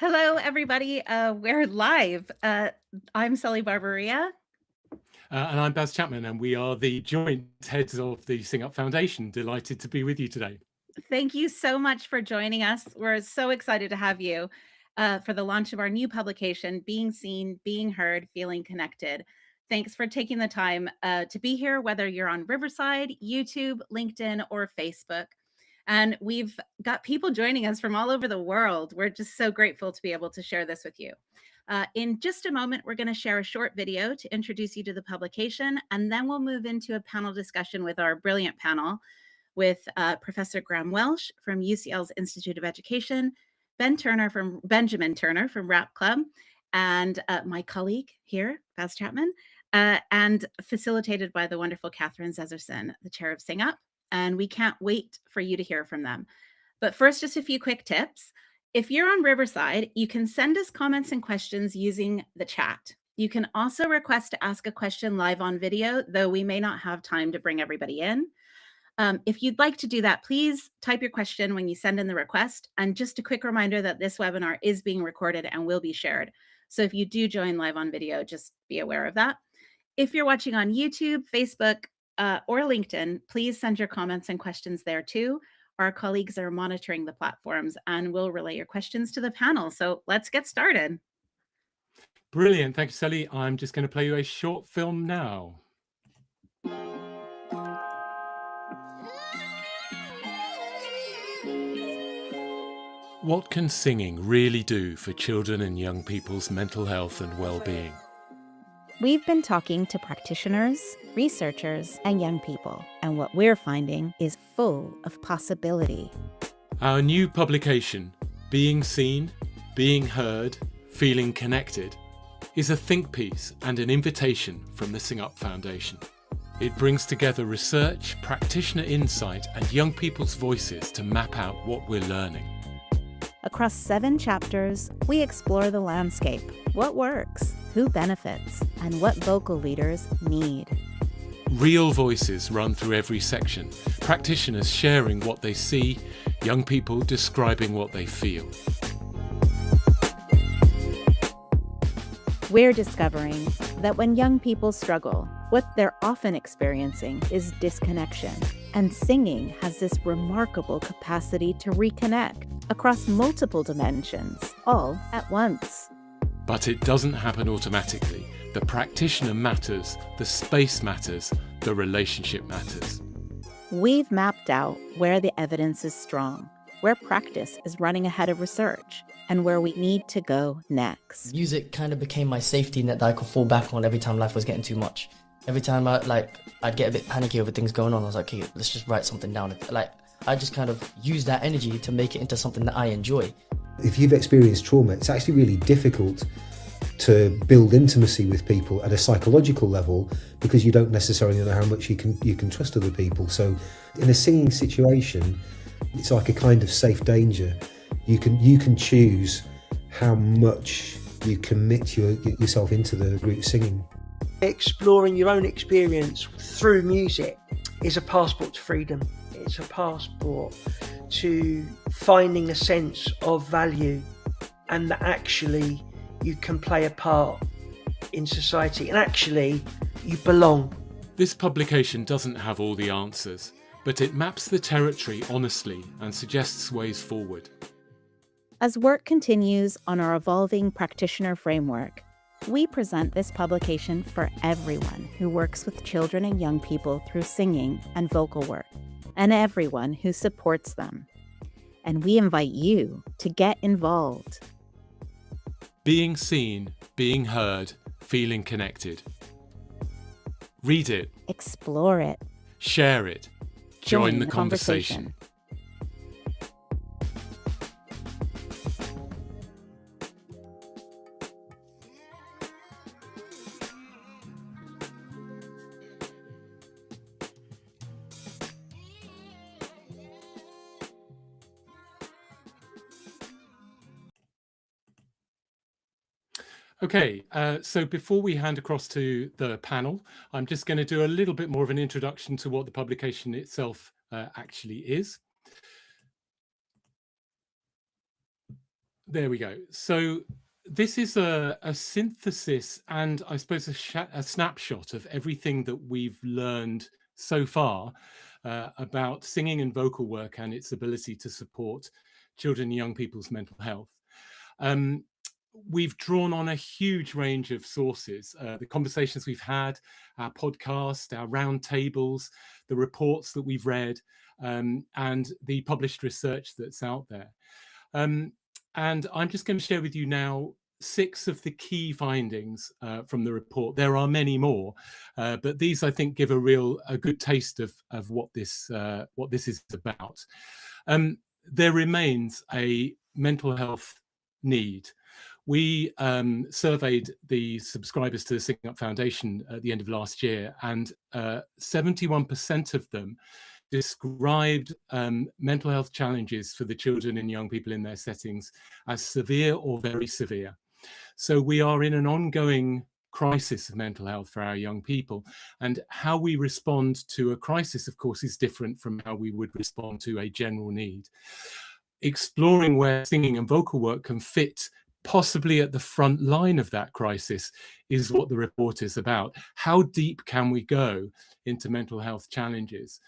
Hello, everybody. We're live. I'm Sully Barbaria. And I'm Baz Chapman, and we are the joint heads of the Sing Up Foundation. Delighted to be with you today. Thank you so much for joining us. We're so excited to have you for the launch of our new publication, Being Seen, Being Heard, Feeling Connected. Thanks for taking the time to be here, whether you're on Riverside, YouTube, LinkedIn, or Facebook. And we've got people joining us from all over the world. We're just so grateful to be able to share this with you. In just a moment, we're going to share a short video to introduce you to the publication, and then we'll move into a panel discussion with our brilliant panel with Professor Graham Welsh from UCL's Institute of Education, Benjamin Turner from Rap Club, and my colleague here, Baz Chapman, and facilitated by the wonderful Catherine Zezerson, the chair of Sing Up. And we can't wait for you to hear from them. But first, just a few quick tips. If you're on Riverside, you can send us comments and questions using the chat. You can also request to ask a question live on video, though we may not have time to bring everybody in. If you'd like to do that, please type your question when you send in the request. And just a quick reminder that this webinar is being recorded and will be shared. So if you do join live on video, just be aware of that. If you're watching on YouTube, Facebook, or LinkedIn, please send your comments and questions there too. Our colleagues are monitoring the platforms and will relay your questions to the panel. So let's get started. Brilliant. Thank you, Sally. I'm just going to play you a short film now. What can singing really do for children and young people's mental health and well-being? We've been talking to practitioners, researchers, and young people, and what we're finding is full of possibility. Our new publication, Being Seen, Being Heard, Feeling Connected, is a think piece and an invitation from the Sing Up Foundation. It brings together research, practitioner insight, and young people's voices to map out what we're learning. Across 7 chapters, we explore the landscape, what works, who benefits, and what vocal leaders need. Real voices run through every section, practitioners sharing what they see, young people describing what they feel. We're discovering that when young people struggle, what they're often experiencing is disconnection. And singing has this remarkable capacity to reconnect across multiple dimensions, all at once. But it doesn't happen automatically. The practitioner matters, the space matters, the relationship matters. We've mapped out where the evidence is strong, where practice is running ahead of research, and where we need to go next. Music kind of became my safety net that I could fall back on every time life was getting too much. Every time I'd get a bit panicky over things going on, I was like, okay, let's just write something down. I just kind of use that energy to make it into something that I enjoy. If you've experienced trauma, it's actually really difficult to build intimacy with people at a psychological level because you don't necessarily know how much you can trust other people. So in a singing situation, it's like a kind of safe danger. You can choose how much you commit yourself into the group singing. Exploring your own experience through music is a passport to freedom. It's a passport to finding a sense of value and that actually you can play a part in society and actually you belong. This publication doesn't have all the answers, but it maps the territory honestly and suggests ways forward. As work continues on our evolving practitioner framework, we present this publication for everyone who works with children and young people through singing and vocal work, and everyone who supports them. And we invite you to get involved. Being seen, being heard, feeling connected. Read it. Explore it. Share it. Join the conversation. Okay, so before we hand across to the panel, I'm just going to do a little bit more of an introduction to what the publication itself actually is. There we go. So this is a synthesis and I suppose a snapshot of everything that we've learned so far about singing and vocal work and its ability to support children and young people's mental health. We've drawn on a huge range of sources, the conversations we've had, our podcast, our roundtables, the reports that we've read, and the published research that's out there. And I'm just going to share with you now 6 of the key findings from the report. There are many more, but these I think give a good taste of what this is about. There remains a mental health need. We surveyed the subscribers to the Sing Up Foundation at the end of last year, and 71% of them described mental health challenges for the children and young people in their settings as severe or very severe. So we are in an ongoing crisis of mental health for our young people, and how we respond to a crisis, of course, is different from how we would respond to a general need. Exploring where singing and vocal work can fit possibly at the front line of that crisis is what the report is about. How deep can we go into mental health challenges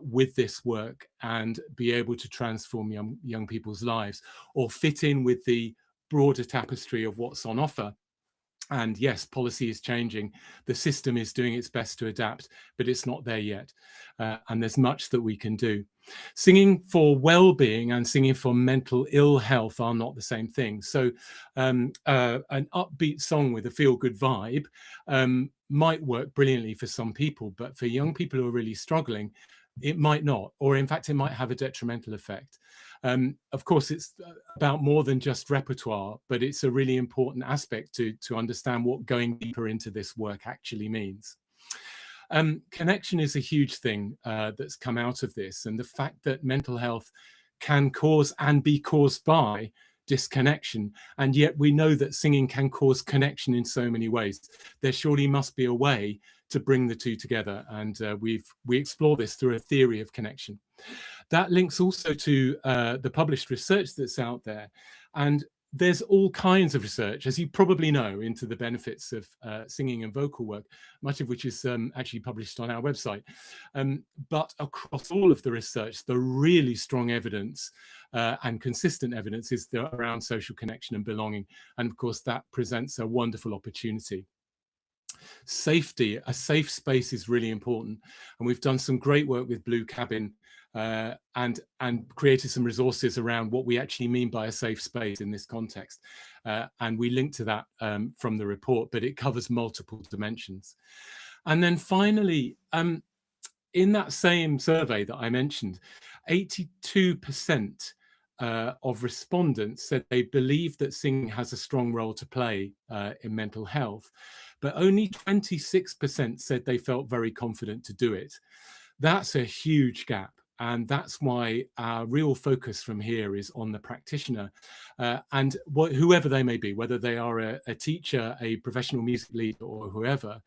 with this work and be able to transform young people's lives, or fit in with the broader tapestry of what's on offer? And yes, policy is changing. The system is doing its best to adapt, but it's not there yet. And there's much that we can do. Singing for well-being and singing for mental ill health are not the same thing. So an upbeat song with a feel-good vibe might work brilliantly for some people, but for young people who are really struggling, it might not, or in fact, it might have a detrimental effect. Of course, it's about more than just repertoire, but it's a really important aspect to understand what going deeper into this work actually means. Connection is a huge thing that's come out of this, and the fact that mental health can cause and be caused by disconnection, and yet we know that singing can cause connection in so many ways. There surely must be a way to bring the two together, and we explore this through a theory of connection. That links also to the published research that's out there, and there's all kinds of research, as you probably know, into the benefits of singing and vocal work, much of which is actually published on our website. But across all of the research, the really strong evidence and consistent evidence is around social connection and belonging. And of course, that presents a wonderful opportunity. Safety, a safe space is really important. And we've done some great work with Blue Cabin and created some resources around what we actually mean by a safe space in this context. And we link to that from the report, but it covers multiple dimensions. And then finally, in that same survey that I mentioned, 82% of respondents said they believe that singing has a strong role to play in mental health, but only 26% said they felt very confident to do it. That's a huge gap. And that's why our real focus from here is on the practitioner and whoever they may be, whether they are a teacher, a professional music leader, or whoever.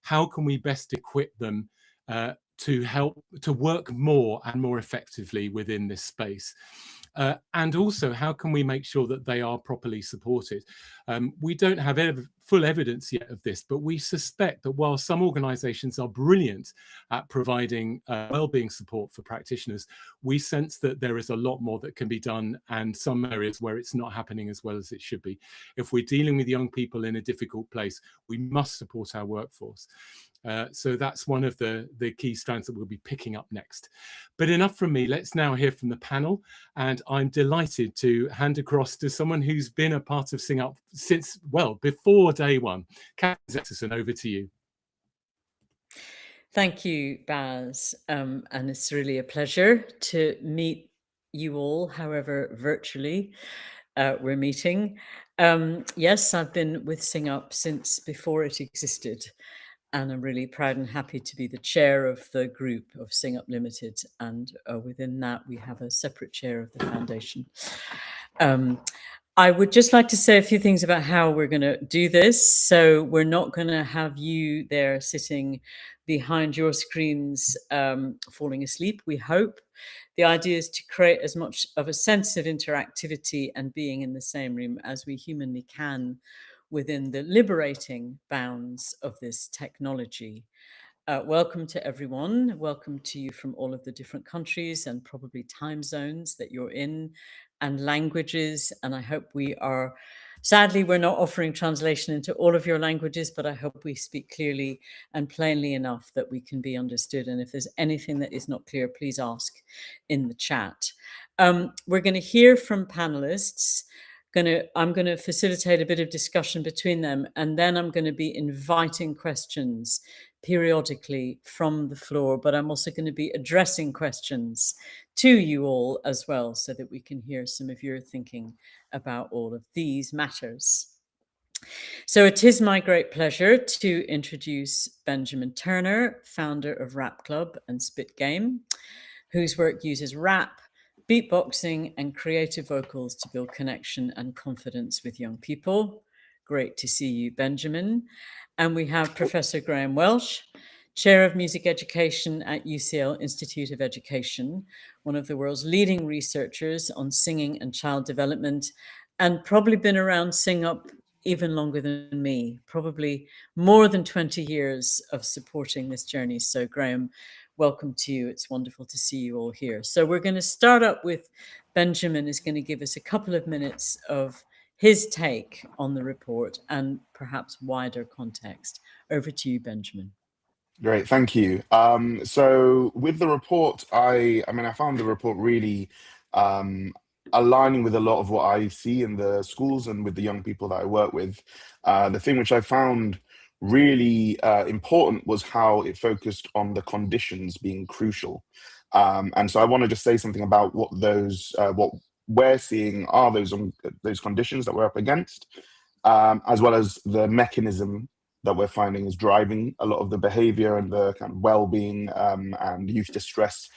How can we best equip them to help to work more and more effectively within this space? And also, how can we make sure that they are properly supported? We don't have full evidence yet of this, but we suspect that while some organisations are brilliant at providing wellbeing support for practitioners, we sense that there is a lot more that can be done, and some areas where it's not happening as well as it should be. If we're dealing with young people in a difficult place, we must support our workforce. So that's one of the key strands that we'll be picking up next. But enough from me. Let's now hear from the panel. And I'm delighted to hand across to someone who's been a part of Sing Up since, well, before day one. Catherine Zetterson, over to you. Thank you, Baz. And it's really a pleasure to meet you all, however virtually we're meeting. Yes, I've been with Sing Up since before it existed. And I'm really proud and happy to be the chair of the group of Sing Up Limited. And within that, we have a separate chair of the foundation. I would just like to say a few things about how we're going to do this. So we're not going to have you there sitting behind your screens falling asleep, we hope. The idea is to create as much of a sense of interactivity and being in the same room as we humanly can within the liberating bounds of this technology. Welcome to everyone. Welcome to you from all of the different countries and probably time zones that you're in, and languages. And I hope we are, sadly, we're not offering translation into all of your languages, but I hope we speak clearly and plainly enough that we can be understood. And if there's anything that is not clear, please ask in the chat. We're going to hear from panelists. I'm going to facilitate a bit of discussion between them, and then I'm going to be inviting questions periodically from the floor, but I'm also going to be addressing questions to you all as well, so that we can hear some of your thinking about all of these matters. So it is my great pleasure to introduce Benjamin Turner, founder of Rap Club and Spit Game, whose work uses rap, beatboxing, and creative vocals to build connection and confidence with young people. Great to see you, Benjamin. And we have Professor Graham Welsh, Chair of Music Education at UCL Institute of Education, one of the world's leading researchers on singing and child development, and probably been around Sing Up even longer than me, probably more than 20 years of supporting this journey. So Graham, welcome to you. It's wonderful to see you all here. So we're going to start up with Benjamin is going to give us a couple of minutes of his take on the report and perhaps wider context. Over to you, Benjamin. Great, thank you. So with the report, I found the report really aligning with a lot of what I see in the schools and with the young people that I work with. The thing which I found really important was how it focused on the conditions being crucial. And so I want to just say something about what we're seeing are those conditions that we're up against, as well as the mechanism that we're finding is driving a lot of the behavior and the kind of well-being and youth distress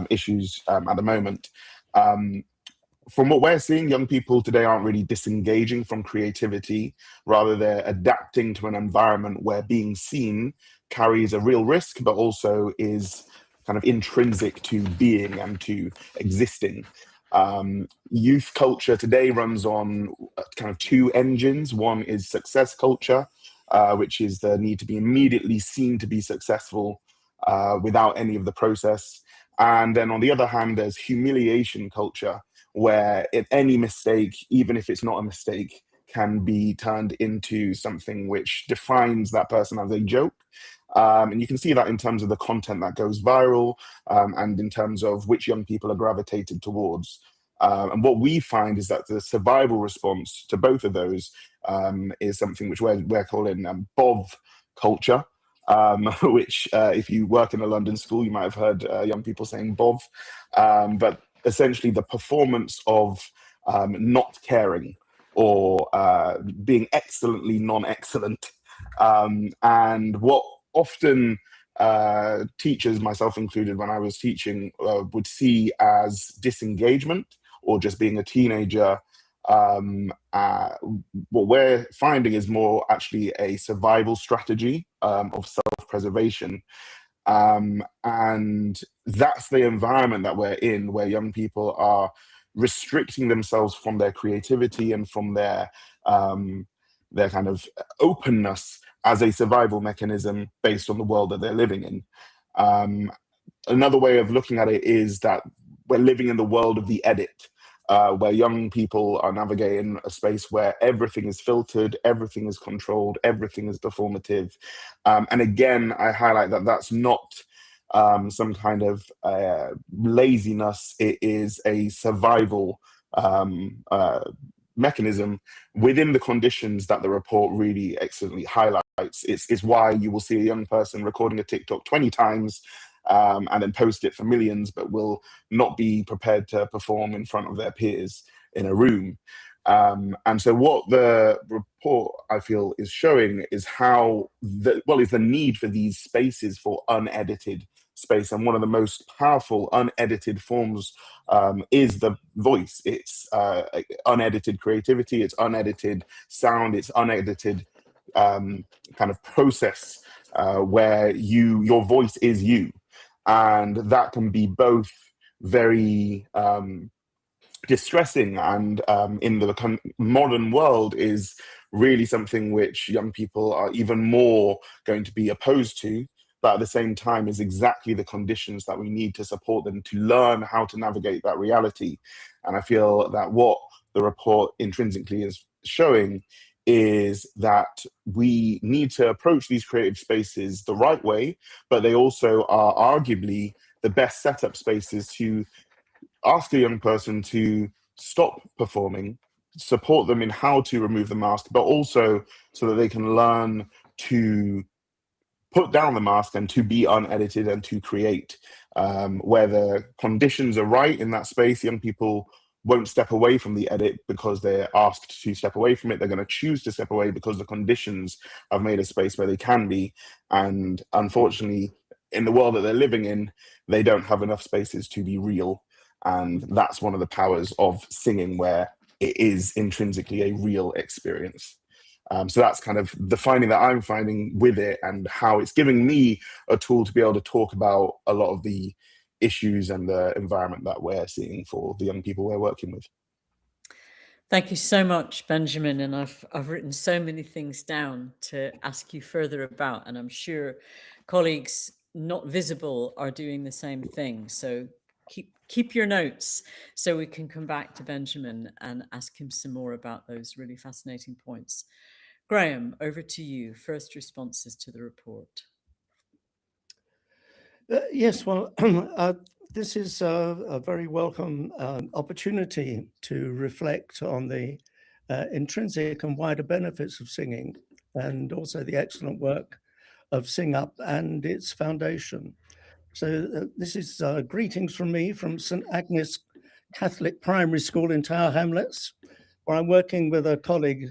issues at the moment. From what we're seeing, young people today aren't really disengaging from creativity. Rather, they're adapting to an environment where being seen carries a real risk, but also is kind of intrinsic to being and to existing. Youth culture today runs on kind of two engines. One is success culture, which is the need to be immediately seen to be successful without any of the process. And then on the other hand, there's humiliation culture, where any mistake, even if it's not a mistake, can be turned into something which defines that person as a joke. And you can see that in terms of the content that goes viral and in terms of which young people are gravitated towards. And what we find is that the survival response to both of those is something which we're calling BOV culture, which if you work in a London school, you might have heard young people saying BOV, but essentially the performance of not caring or being excellently non-excellent. And what often teachers, myself included when I was teaching, would see as disengagement or just being a teenager, what we're finding is more actually a survival strategy of self-preservation. And that's the environment that we're in, where young people are restricting themselves from their creativity and from their kind of openness as a survival mechanism based on the world that they're living in. Another way of looking at it is that we're living in the world of the edit, where young people are navigating a space where everything is filtered, everything is controlled, everything is performative. And again, I highlight that that's not some kind of laziness. It is a survival mechanism within the conditions that the report really excellently highlights. It's why you will see a young person recording a TikTok 20 times and then post it for millions, but will not be prepared to perform in front of their peers in a room. And so what the report, I feel, is showing is how is the need for these spaces for unedited space. And one of the most powerful unedited forms is the voice. It's unedited creativity, it's unedited sound, it's unedited kind of process where your voice is you. And that can be both very distressing and in the modern world is really something which young people are even more going to be opposed to, but at the same time is exactly the conditions that we need to support them to learn how to navigate that reality. And I feel that what the report intrinsically is showing is that we need to approach these creative spaces the right way, but they also are arguably the best setup spaces to ask a young person to stop performing, support them in how to remove the mask, but also so that they can learn to put down the mask and to be unedited and to create. Where the conditions are right in that space, young people won't step away from the edit because they're asked to step away from it. They're going to choose to step away because the conditions have made a space where they can be. And unfortunately, in the world that they're living in, they don't have enough spaces to be real. And that's one of the powers of singing, where it is intrinsically a real experience. So that's kind of the finding that I'm finding with it, and how it's giving me a tool to be able to talk about a lot of the issues and the environment that we're seeing for the young people we're working with. Thank you so much, Benjamin. And I've written so many things down to ask you further about, and I'm sure colleagues not visible are doing the same thing. So keep your notes so we can come back to Benjamin and ask him some more about those really fascinating points. Graham, over to you. First responses to the report. Yes, well, this is a very welcome opportunity to reflect on the intrinsic and wider benefits of singing, and also the excellent work of Sing Up and its foundation. So this is greetings from me from St. Agnes Catholic Primary School in Tower Hamlets, where I'm working with a colleague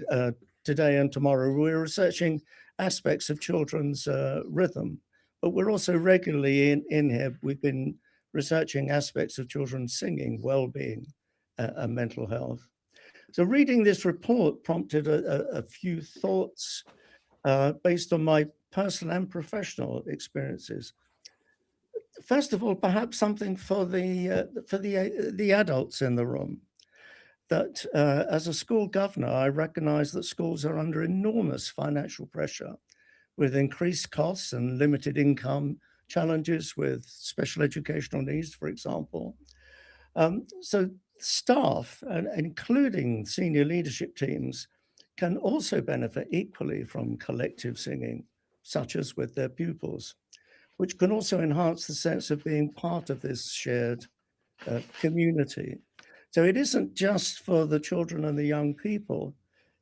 today and tomorrow. We're researching aspects of children's rhythm, but we're also regularly in here. We've been researching aspects of children's singing, well-being, and mental health. So reading this report prompted a few thoughts based on my personal and professional experiences. First of all, perhaps something for the adults in the room. That as a school governor, I recognize that schools are under enormous financial pressure, with increased costs and limited income, challenges with special educational needs, for example. So staff, including senior leadership teams, can also benefit equally from collective singing, such as with their pupils, which can also enhance the sense of being part of this shared community. So it isn't just for the children and the young people,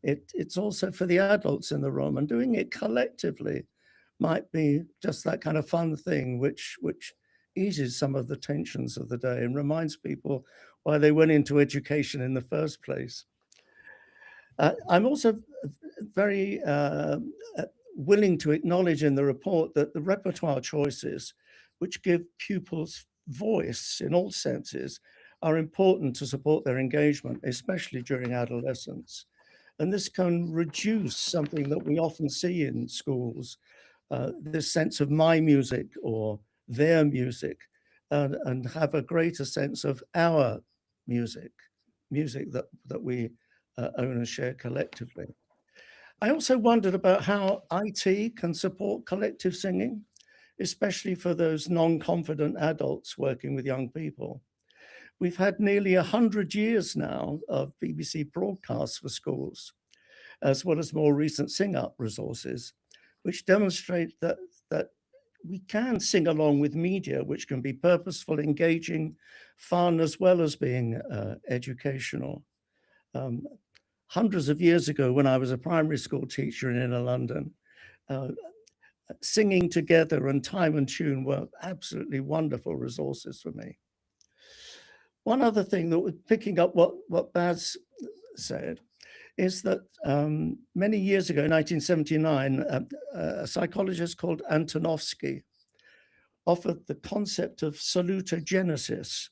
it's also for the adults in the room, and doing it collectively might be just that kind of fun thing which eases some of the tensions of the day and reminds people why they went into education in the first place. I'm also very willing to acknowledge in the report that the repertoire choices, which give pupils voice in all senses, are important to support their engagement, especially during adolescence. And this can reduce something that we often see in schools, this sense of my music or their music, and have a greater sense of our music that we own and share collectively. I also wondered about how IT can support collective singing, especially for those non-confident adults working with young people. We've had nearly 100 years now of BBC broadcasts for schools, as well as more recent Sing Up resources, which demonstrate that we can sing along with media, which can be purposeful, engaging, fun, as well as being educational. Hundreds of years ago, when I was a primary school teacher in inner London, singing together and time and tune were absolutely wonderful resources for me. One other thing that was picking up what Baz said is that many years ago, in 1979, a psychologist called Antonovsky offered the concept of salutogenesis,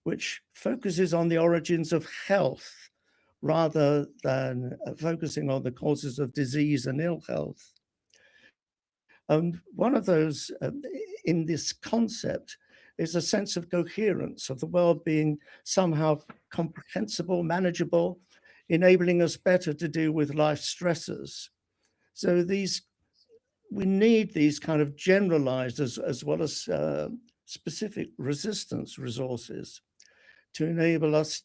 which focuses on the origins of health rather than focusing on the causes of disease and ill health. And one of those in this concept is a sense of coherence, of the world being somehow comprehensible, manageable, enabling us better to deal with life stresses. So we need these kind of generalized as well as specific resistance resources to enable us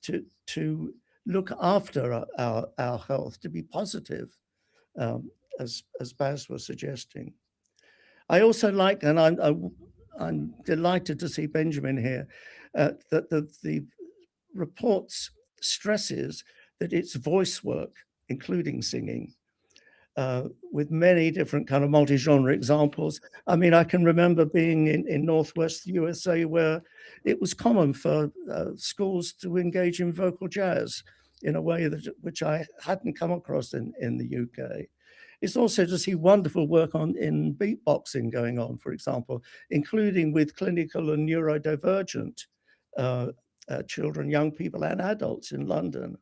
to look after our health, to be positive, as Baz was suggesting. I also like, and I'm delighted to see Benjamin here, that the report stresses that it's voice work, including singing, with many different kind of multi-genre examples. I mean, I can remember being in Northwest USA where it was common for schools to engage in vocal jazz in a way which I hadn't come across in the UK. It's also to see wonderful work in beatboxing going on, for example, including with clinical and neurodivergent children, young people and adults in London.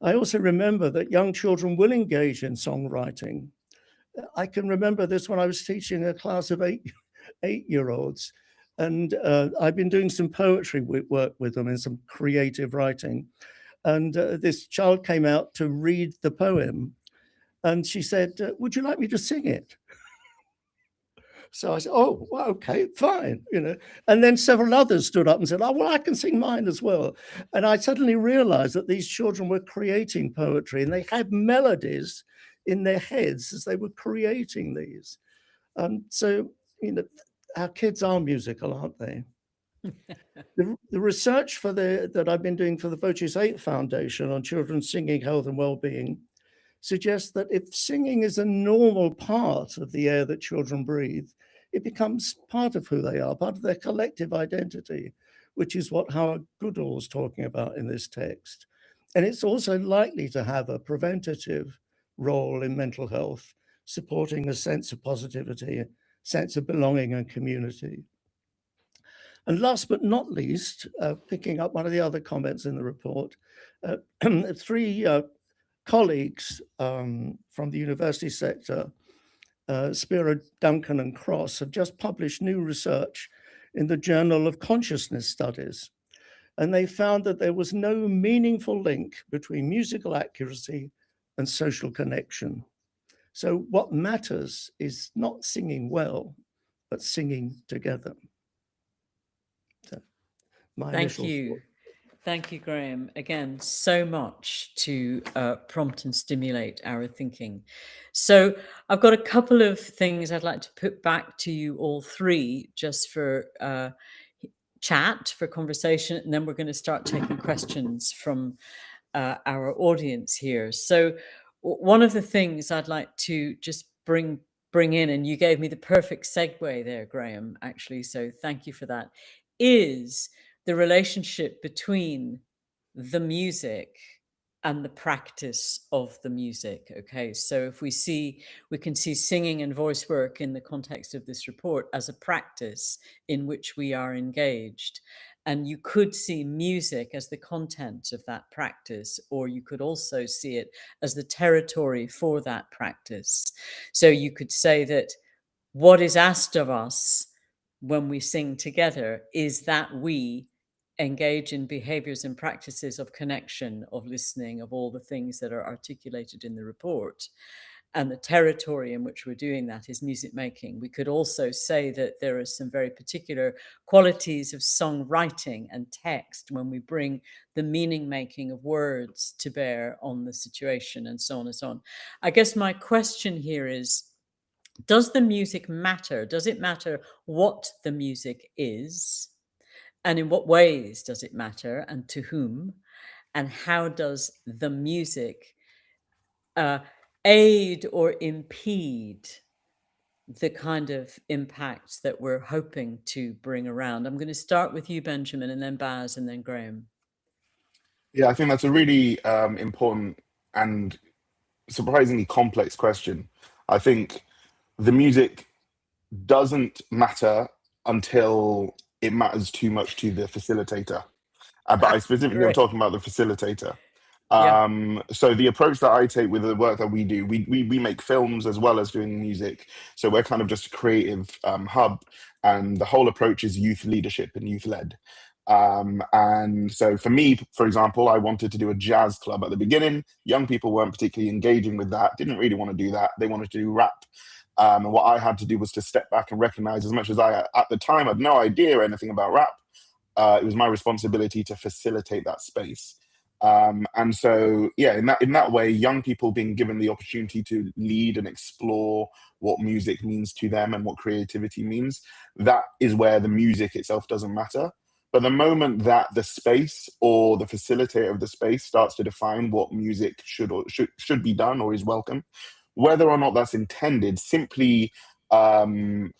I also remember that young children will engage in songwriting. I can remember this when I was teaching a class of eight-year-olds, and I've been doing some poetry work with them and some creative writing. And this child came out to read the poem, and she said, "Would you like me to sing it?" So I said, "Oh, well, okay, fine," you know. And then several others stood up and said, "Oh, well, I can sing mine as well." And I suddenly realized that these children were creating poetry, and they had melodies in their heads as they were creating these. So, you know, our kids are musical, aren't they? The research that I've been doing for the Voces 8 Foundation on children singing, health and well-being suggests that if singing is a normal part of the air that children breathe, it becomes part of who they are, part of their collective identity, which is what Howard Goodall is talking about in this text. And it's also likely to have a preventative role in mental health, supporting a sense of positivity, a sense of belonging and community. And last but not least, picking up one of the other comments in the report, three colleagues from the university sector, Spiro, Duncan and Cross, have just published new research in the Journal of Consciousness Studies. And they found that there was no meaningful link between musical accuracy and social connection. So what matters is not singing well, but singing together. So, Thank you. Thank you, Graham. Again, so much to prompt and stimulate our thinking. So I've got a couple of things I'd like to put back to you all three just for chat, for conversation, and then we're going to start taking questions from our audience here. So one of the things I'd like to just bring in, and you gave me the perfect segue there, Graham, actually, so thank you for that, is the relationship between the music and the practice of the music. Okay, so if we can see singing and voice work in the context of this report as a practice in which we are engaged. And you could see music as the content of that practice, or you could also see it as the territory for that practice. So you could say that what is asked of us when we sing together is that we engage in behaviors and practices of connection, of listening, of all the things that are articulated in the report. And the territory in which we're doing that is music making. We could also say that there are some very particular qualities of songwriting and text when we bring the meaning making of words to bear on the situation, and so on and so on. I guess my question here is, does the music matter? Does it matter what the music is? And in what ways does it matter, and to whom? And how does the music aid or impede the kind of impacts that we're hoping to bring around? I'm going to start with you, Benjamin, and then Baz, and then Graham. Yeah, I think that's a really important and surprisingly complex question. I think the music doesn't matter until it matters too much to the facilitator. But I specifically am talking about the facilitator. Yeah. So the approach that I take with the work that we do, we make films as well as doing music. So we're kind of just a creative hub, and the whole approach is youth leadership and youth led. And so for me, for example, I wanted to do a jazz club at the beginning. Young people weren't particularly engaging with that, didn't really want to do that. They wanted to do rap. And what I had to do was to step back and recognize, as much as I, at the time, had no idea anything about rap, it was my responsibility to facilitate that space. And so, yeah, in that way, young people being given the opportunity to lead and explore what music means to them and what creativity means, that is where the music itself doesn't matter. But the moment that the space or the facilitator of the space starts to define what music should be done or is welcome, whether or not that's intended, simply pushing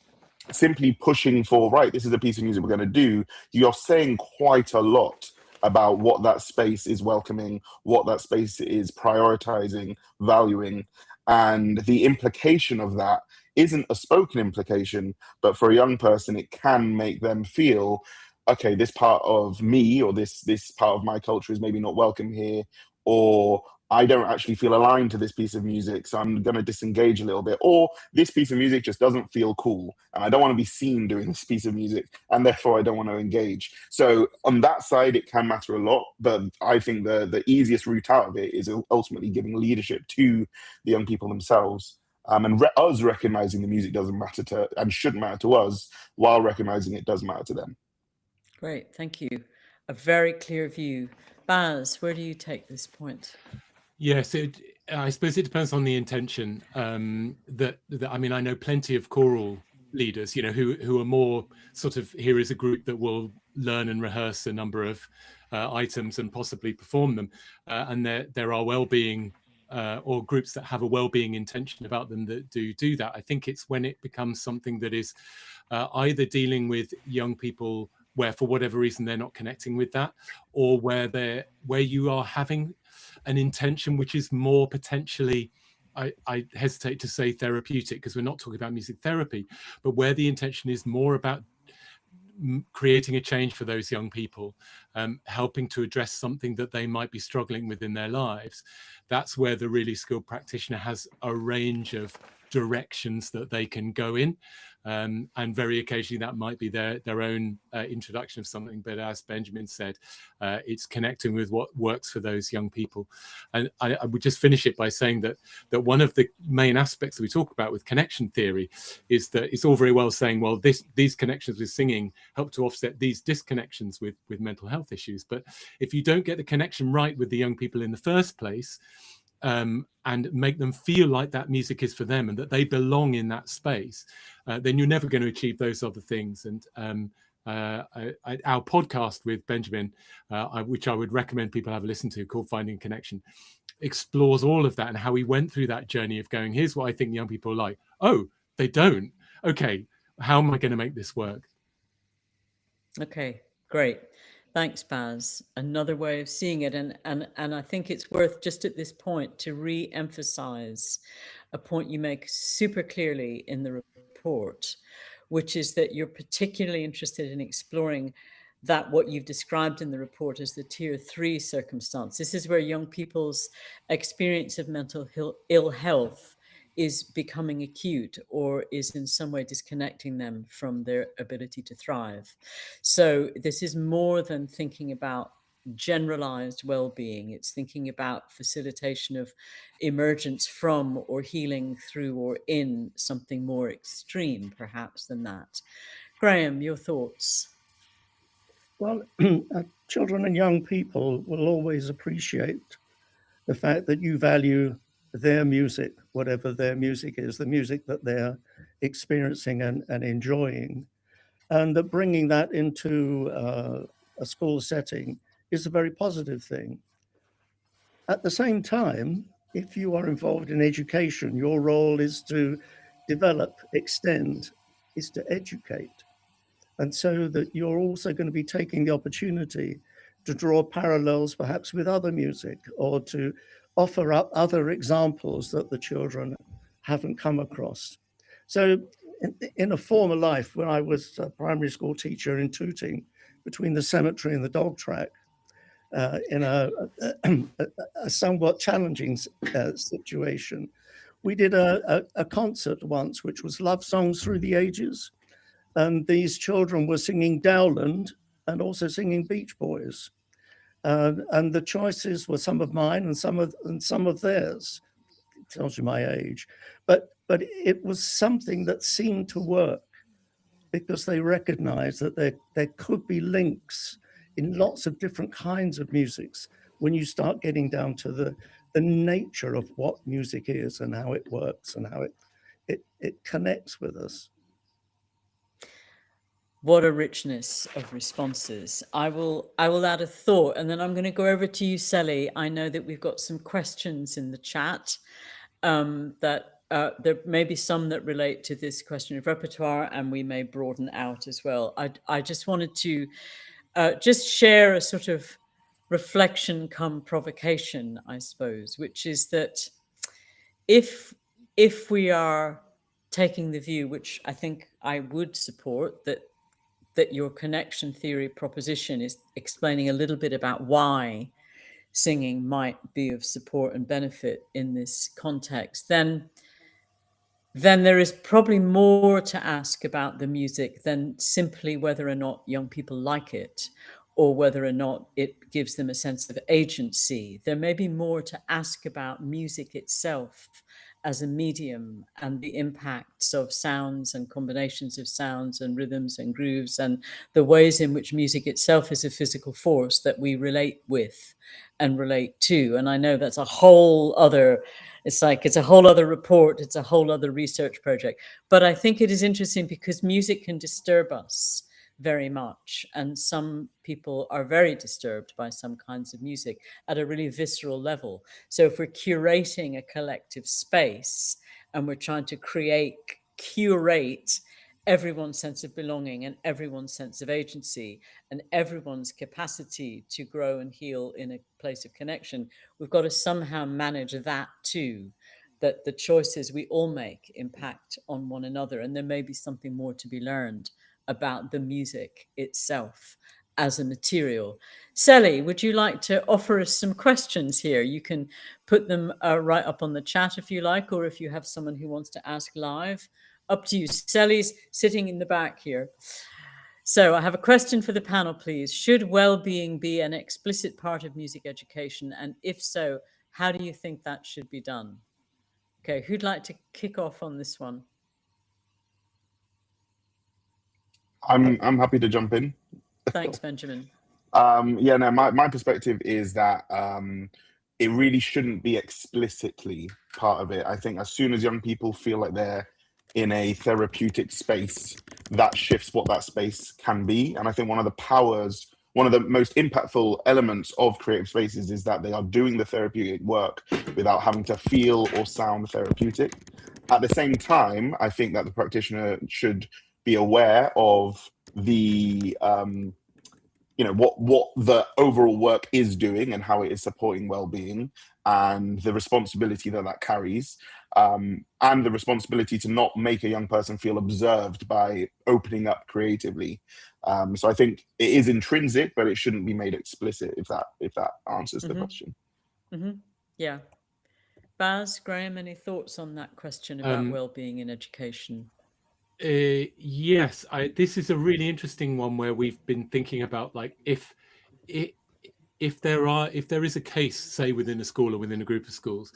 for, right, this is a piece of music we're going to do, you're saying quite a lot about what that space is welcoming, what that space is prioritizing, valuing. And the implication of that isn't a spoken implication, but for a young person, it can make them feel, okay, this part of me or this part of my culture is maybe not welcome here, or I don't actually feel aligned to this piece of music, so I'm going to disengage a little bit. Or this piece of music just doesn't feel cool, and I don't want to be seen doing this piece of music, and therefore I don't want to engage. So on that side, it can matter a lot, but I think the easiest route out of it is ultimately giving leadership to the young people themselves, and us recognizing the music doesn't matter to and shouldn't matter to us, while recognizing it does matter to them. Great, thank you. A very clear view. Baz, where do you take this point? Yes, I suppose it depends on the intention. That I mean, I know plenty of choral leaders, who are more sort of, here is a group that will learn and rehearse a number of items and possibly perform them, and there are well-being or groups that have a well-being intention about them that do that. I think it's when it becomes something that is either dealing with young people where for whatever reason they're not connecting with that, or where you are having an intention which is more potentially, I hesitate to say therapeutic because we're not talking about music therapy, but where the intention is more about creating a change for those young people, helping to address something that they might be struggling with in their lives. That's where the really skilled practitioner has a range of directions that they can go in. And very occasionally that might be their own introduction of something, but as Benjamin said, it's connecting with what works for those young people. And I would just finish it by saying that one of the main aspects that we talk about with connection theory is that it's all very well saying, well, these connections with singing help to offset these disconnections with mental health issues. But if you don't get the connection right with the young people in the first place, and make them feel like that music is for them and that they belong in that space, then you're never going to achieve those other things. And our podcast with Benjamin, which I would recommend people have a listen to, called Finding Connection, explores all of that and how he went through that journey of going, here's what I think young people like. Oh, they don't. Okay, how am I going to make this work? Okay, great. Thanks, Baz. Another way of seeing it. And I think it's worth just at this point to re-emphasize a point you make super clearly in the report, which is that you're particularly interested in exploring that what you've described in the report as the tier 3 circumstance. This is where young people's experience of mental ill health is becoming acute or is in some way disconnecting them from their ability to thrive. So this is more than thinking about generalized well-being. It's thinking about facilitation of emergence from or healing through or in something more extreme, perhaps, than that. Graham, your thoughts? Well, children and young people will always appreciate the fact that you value their music, whatever their music is, the music that they're experiencing and enjoying, and that bringing that into a school setting is a very positive thing. At the same time, if you are involved in education, your role is to develop, extend, is to educate. And so that you're also going to be taking the opportunity to draw parallels perhaps with other music, or to offer up other examples that the children haven't come across. So in a former life, when I was a primary school teacher in Tooting, between the cemetery and the dog track, in a somewhat challenging situation. We did a concert once, which was Love Songs Through the Ages. And these children were singing Dowland and also singing Beach Boys. And the choices were some of mine and some of theirs. It tells you my age. But it was something that seemed to work because they recognized that there could be links in lots of different kinds of musics when you start getting down to the nature of what music is and how it works and how it connects with us. What a richness of responses. I will add a thought, and then I'm going to go over to you, Sally. I know that we've got some questions in the chat that there may be some that relate to this question of repertoire, and we may broaden out as well. I just wanted to just share a sort of reflection come provocation, I suppose, which is that if we are taking the view, which I think I would support, that your connection theory proposition is explaining a little bit about why singing might be of support and benefit in this context, then there is probably more to ask about the music than simply whether or not young people like it or whether or not it gives them a sense of agency. There may be more to ask about music itself as a medium and the impacts of sounds and combinations of sounds and rhythms and grooves and the ways in which music itself is a physical force that we relate with and relate to. And I know that's a whole other, it's a whole other report, it's a whole other research project. But I think it is interesting because music can disturb us very much. And some people are very disturbed by some kinds of music at a really visceral level. So if we're curating a collective space and we're trying to curate everyone's sense of belonging and everyone's sense of agency and everyone's capacity to grow and heal in a place of connection, we've got to somehow manage that too, that the choices we all make impact on one another. And there may be something more to be learned about the music itself as a material. Sally, would you like to offer us some questions here? You can put them right up on the chat if you like, or if you have someone who wants to ask live, up to you. Sally's sitting in the back here. So I have a question for the panel, please. Should well-being be an explicit part of music education? And if so, how do you think that should be done? Okay, who'd like to kick off on this one? I'm happy to jump in. Thanks, Benjamin. Yeah, no, my perspective is that it really shouldn't be explicitly part of it. I think as soon as young people feel like they're in a therapeutic space, that shifts what that space can be. And I think one of the most impactful elements of creative spaces is that they are doing the therapeutic work without having to feel or sound therapeutic. At the same time, I think that the practitioner should be aware of the what the overall work is doing and how it is supporting well-being and the responsibility that carries, and the responsibility to not make a young person feel observed by opening up creatively. So I think it is intrinsic, but it shouldn't be made explicit, if that answers the question. Yeah. Baz, Graham, any thoughts on that question about well-being in education? Yes, this is a really interesting one where we've been thinking about, like, if there is a case, say within a school or within a group of schools,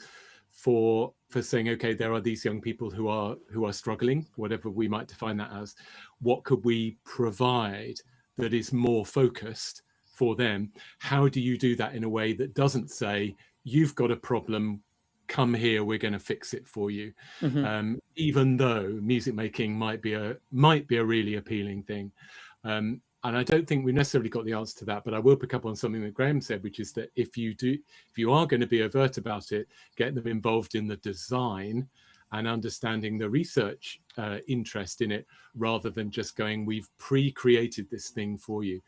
for saying, okay, there are these young people who are struggling, whatever we might define that as, what could we provide that is more focused for them? How do you do that in a way that doesn't say, you've got a problem, come here, we're going to fix it for you? Even though music making might be a really appealing thing, and I don't think we necessarily got the answer to that, but I will pick up on something that Graham said, which is that if you are going to be overt about it, get them involved in the design and understanding the research interest in it, rather than just going, we've pre-created this thing for you,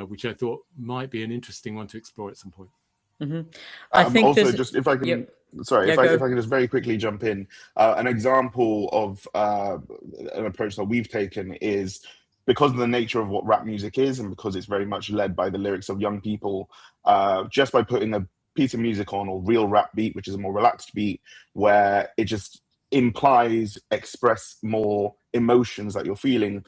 which I thought might be an interesting one to explore at some point. I think also, just if I can, if I can just very quickly jump in, an example of an approach that we've taken is because of the nature of what rap music is, and because it's very much led by the lyrics of young people, just by putting a piece of music on, or real rap beat, which is a more relaxed beat, where it just implies express more emotions that you're feeling.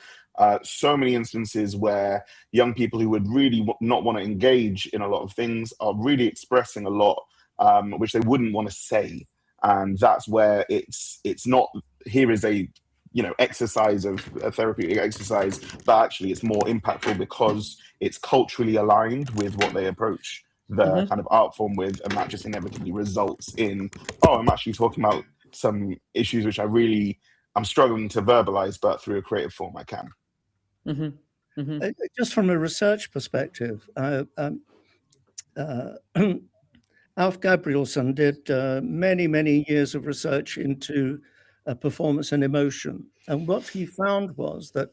So many instances where young people who would really not want to engage in a lot of things are really expressing a lot, which they wouldn't want to say. And that's where it's not, here is a exercise of a therapeutic exercise, but actually it's more impactful because it's culturally aligned with what they approach the kind of art form with, and that just inevitably results in, oh, I'm actually talking about some issues which I'm struggling to verbalize, but through a creative form I can. Just from a research perspective, Alf Gabrielson did many years of research into performance and emotion. And what he found was that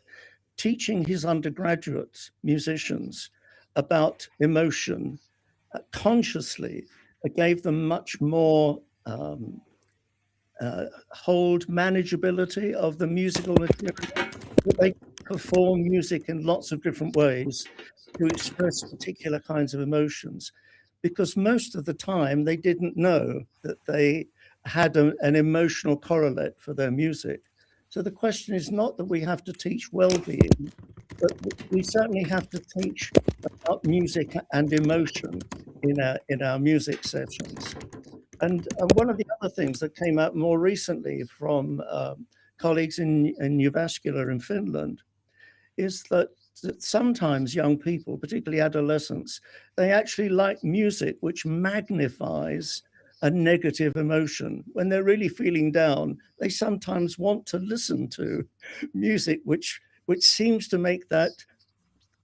teaching his undergraduate musicians about emotion consciously gave them much more hold manageability of the musical material. They perform music in lots of different ways to express particular kinds of emotions, because most of the time they didn't know that they had an emotional correlate for their music. So the question is not that we have to teach well-being, but we certainly have to teach about music and emotion in our music sessions. And one of the other things that came out more recently from colleagues in Jyväskylä in Finland is that sometimes young people, particularly adolescents, they actually like music which magnifies a negative emotion. When they're really feeling down, they sometimes want to listen to music which seems to make that,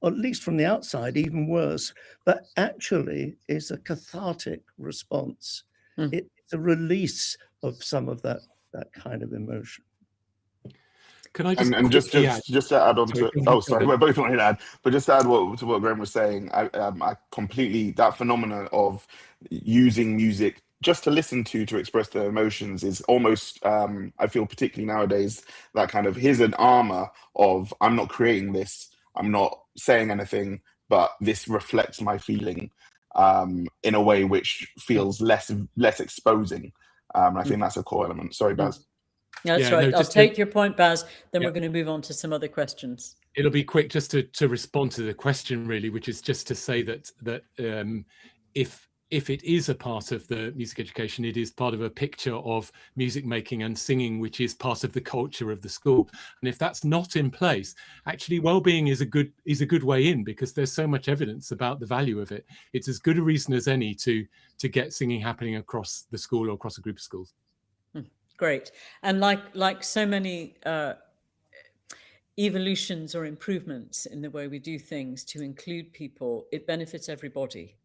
or at least from the outside, even worse, but actually is a cathartic response. It's a release of some of that kind of emotion. Can I just just to add on to it? Oh, sorry, we're both wanting to add, but just to add to what Graham was saying, I completely, that phenomenon of using music just to listen to express their emotions is almost, I feel particularly nowadays, that kind of, here's an armor of, I'm not creating this, I'm not saying anything, but this reflects my feeling in a way which feels less exposing. I think that's a core element. Sorry, Baz. Yeah, that's right. I'll take your point, Baz. Then we're going to move on to some other questions. It'll be quick, just to respond to the question, really, which is just to say that if it is a part of the music education, it is part of a picture of music making and singing, which is part of the culture of the school. And if that's not in place, actually well-being is a good way in, because there's so much evidence about the value of it. It's as good a reason as any to get singing happening across the school or across a group of schools. Great. And like so many evolutions or improvements in the way we do things to include people, it benefits everybody.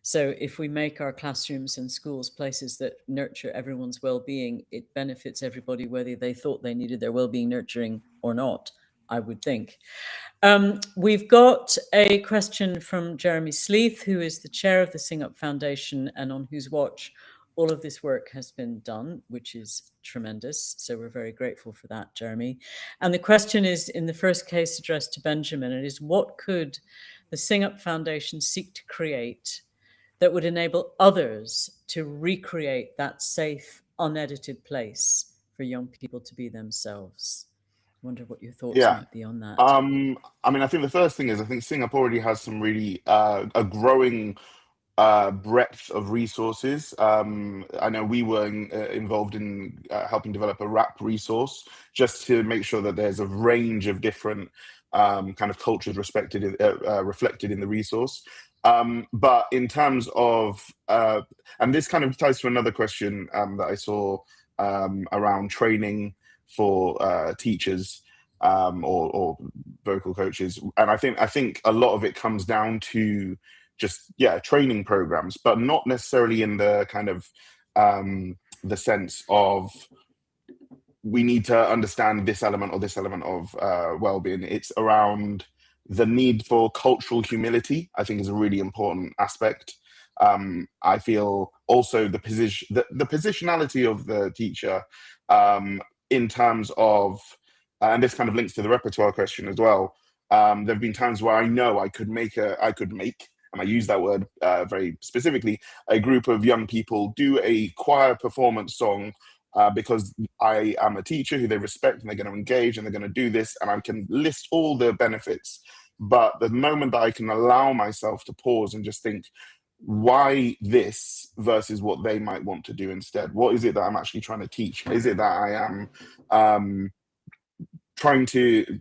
So if we make our classrooms and schools places that nurture everyone's well-being, it benefits everybody, whether they thought they needed their well-being nurturing or not, I would think. We've got a question from Jeremy Sleeth, who is the chair of the Sing Up Foundation and on whose watch all of this work has been done, which is tremendous. So we're very grateful for that, Jeremy. And the question is, in the first case addressed to Benjamin, it is, what could the Sing Up Foundation seek to create that would enable others to recreate that safe, unedited place for young people to be themselves? I wonder what your thoughts might be on that. I mean, I think the first thing is, I think Sing Up already has some really a growing breadth of resources. I know we were involved in helping develop a rap resource just to make sure that there's a range of different kind of cultures reflected in the resource. But in terms of, and this kind of ties to another question that I saw around training for teachers or vocal coaches, and I think a lot of it comes down to just training programs, but not necessarily in the kind of the sense of we need to understand this element or this element of well-being. It's around the need for cultural humility, I think, is a really important aspect. I feel also the positionality of the teacher in terms of, and this kind of links to the repertoire question as well, There have been times where I know I could make, and I use that word very specifically, a group of young people do a choir performance song because I am a teacher who they respect, and they're going to engage, and they're going to do this, and I can list all the benefits. But the moment that I can allow myself to pause and just think, why this versus what they might want to do instead? What is it that I'm actually trying to teach? Is it that I am trying to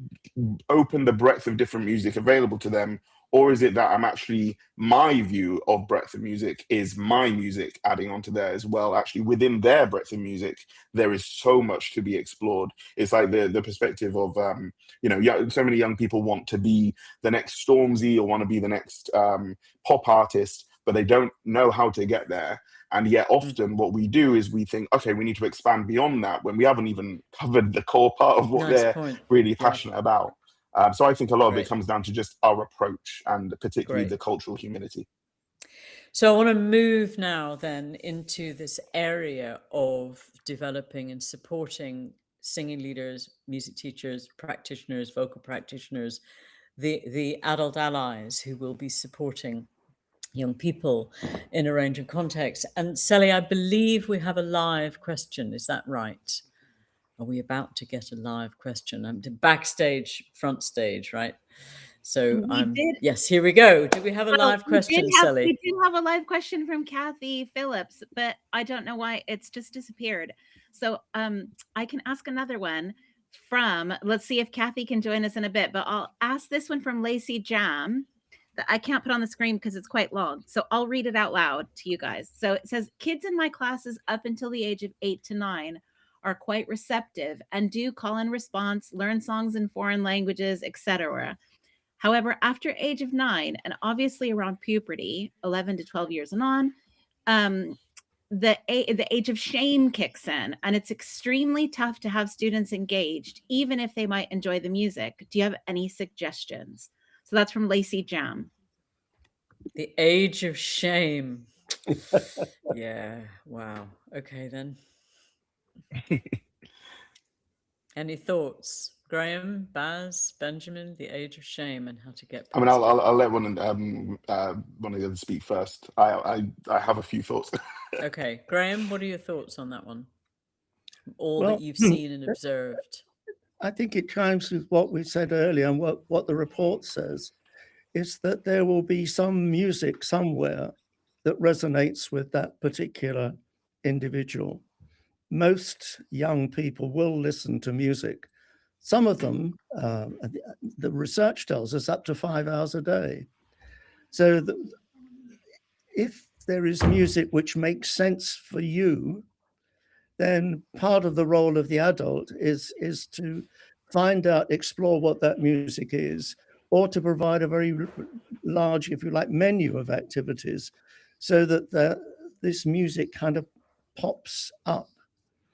open the breadth of different music available to them? Or is it that I'm actually, my view of breadth of music is my music adding onto there as well? Actually, within their breadth of music, there is so much to be explored. It's like the perspective of, so many young people want to be the next Stormzy or want to be the next pop artist, but they don't know how to get there. And yet often what we do is we think, okay, we need to expand beyond that when we haven't even covered the core part of what they're really passionate about. So I think a lot of it comes down to just our approach, and particularly the cultural humility. So I want to move now then into this area of developing and supporting singing leaders, music teachers, practitioners, vocal practitioners, the adult allies who will be supporting young people in a range of contexts. And Sally, I believe we have a live question. Is that right? Are we about to get a live question? I'm backstage, front stage, right? So yes, here we go. Do we have a live question, Sally? We do have a live question from Kathy Phillips, but I don't know why it's just disappeared. So I can ask another one from, let's see if Kathy can join us in a bit, but I'll ask this one from Lacey Jam that I can't put on the screen because it's quite long. So I'll read it out loud to you guys. So it says, kids in my classes up until the age of 8 to 9 are quite receptive and do call and response, learn songs in foreign languages, etc. However, after age of 9, and obviously around puberty, 11 to 12 years and on, the age of shame kicks in, and it's extremely tough to have students engaged, even if they might enjoy the music. Do you have any suggestions? So that's from Lacey Jam. The age of shame. Yeah. Wow. Okay, then. Any thoughts? Graham, Baz, Benjamin, the age of shame and how to get past I'll let one of the others speak first. I have a few thoughts. Okay. Graham, what are your thoughts on that one? All that you've seen and observed. I think it chimes with what we said earlier and what the report says, is that there will be some music somewhere that resonates with that particular individual. Most young people will listen to music. Some of them, the research tells us, up to 5 hours a day. So if there is music which makes sense for you, then part of the role of the adult is to find out, explore what that music is, or to provide a very large, if you like, menu of activities so that this music kind of pops up.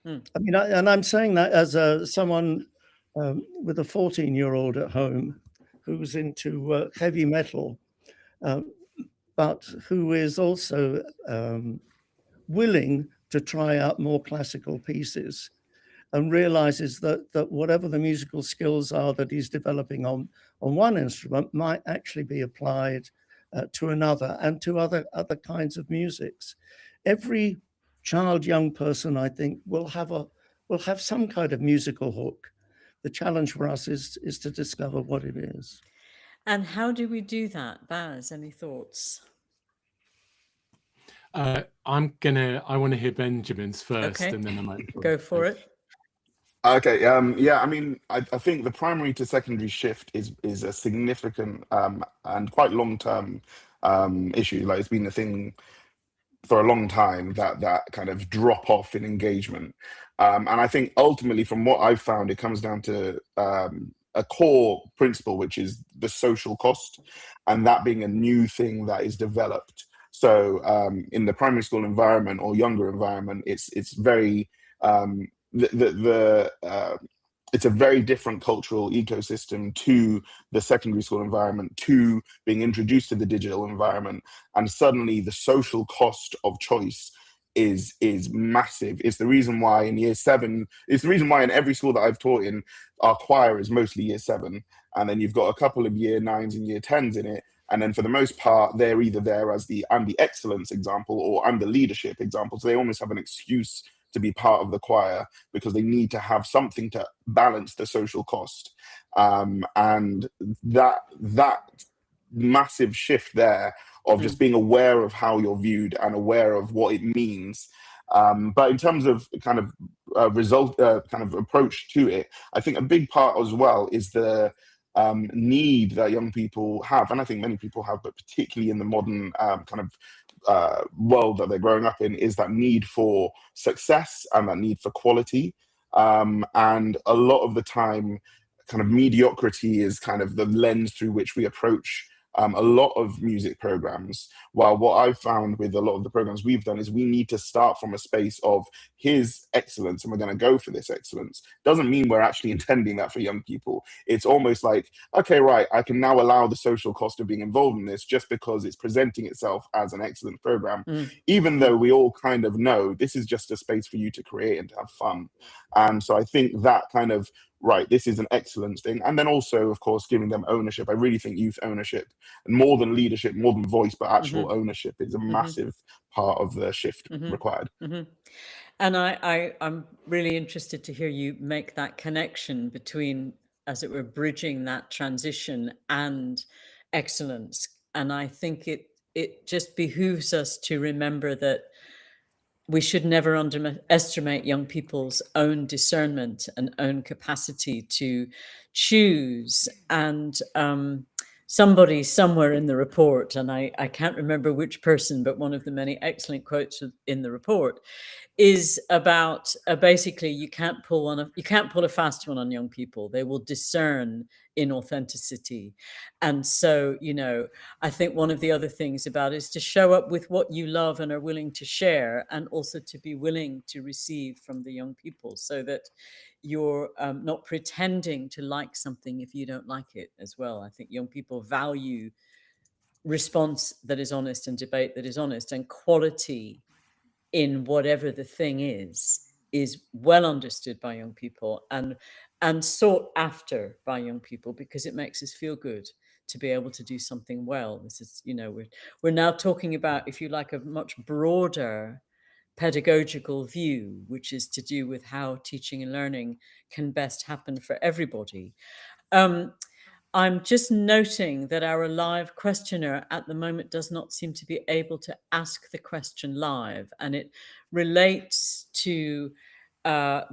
I mean, and I'm saying that as someone with a 14-year-old at home who's into heavy metal, but who is also willing to try out more classical pieces, and realizes that whatever the musical skills are that he's developing on one instrument might actually be applied to another and to other kinds of musics. Every child, young person, I think, will have some kind of musical hook. The challenge for us is to discover what it is. And how do we do that? Baz, any thoughts? I want to hear Benjamin's first, and then I might go for it. Okay. I mean, I think the primary to secondary shift is a significant and quite long-term issue. Like, it's been a thing for a long time, that kind of drop off in engagement. And I think ultimately, from what I've found, it comes down to a core principle, which is the social cost, and that being a new thing that is developed. So in the primary school environment or younger environment, it's very it's a very different cultural ecosystem to the secondary school environment, to being introduced to the digital environment. And suddenly the social cost of choice is massive. It's the reason why in year 7, it's the reason why in every school that I've taught in, our choir is mostly year 7, and then you've got a couple of year 9s and year 10s in it, and then for the most part they're either there as the I'm the excellence example or I'm the leadership example, so they almost have an excuse to be part of the choir because they need to have something to balance the social cost. And that massive shift there of just being aware of how you're viewed and aware of what it means. But in terms of kind of kind of approach to it, I think a big part as well is the need that young people have, and I think many people have, but particularly in the modern kind of world that they're growing up in, is that need for success and that need for quality. And a lot of the time, kind of mediocrity is kind of the lens through which we approach a lot of music programs. While what I've found with a lot of the programs we've done is we need to start from a space of here's excellence and we're going to go for this excellence. Doesn't mean we're actually intending that for young people. It's almost like, okay, right, I can now allow the social cost of being involved in this just because it's presenting itself as an excellent program, even though we all kind of know this is just a space for you to create and to have fun. And so I think that kind of, right, this is an excellence thing. And then also, of course, giving them ownership. I really think youth ownership, and more than leadership, more than voice, but actual ownership is a massive part of the shift required. And I'm really interested to hear you make that connection between, as it were, bridging that transition and excellence. And I think it just behooves us to remember that we should never underestimate young people's own discernment and own capacity to choose. And somebody somewhere in the report, and I can't remember which person, but one of the many excellent quotes in the report is about basically you can't pull a fast one on young people. They will discern inauthenticity. And so, I think one of the other things about it is to show up with what you love and are willing to share, and also to be willing to receive from the young people, so that you're not pretending to like something if you don't like it as well. I think young people value response that is honest and debate that is honest, and quality in whatever the thing is well understood by young people and sought after by young people, because it makes us feel good to be able to do something well. This is, we're now talking about, if you like, a much broader pedagogical view, which is to do with how teaching and learning can best happen for everybody. I'm just noting that our live questioner at the moment does not seem to be able to ask the question live, and it relates to,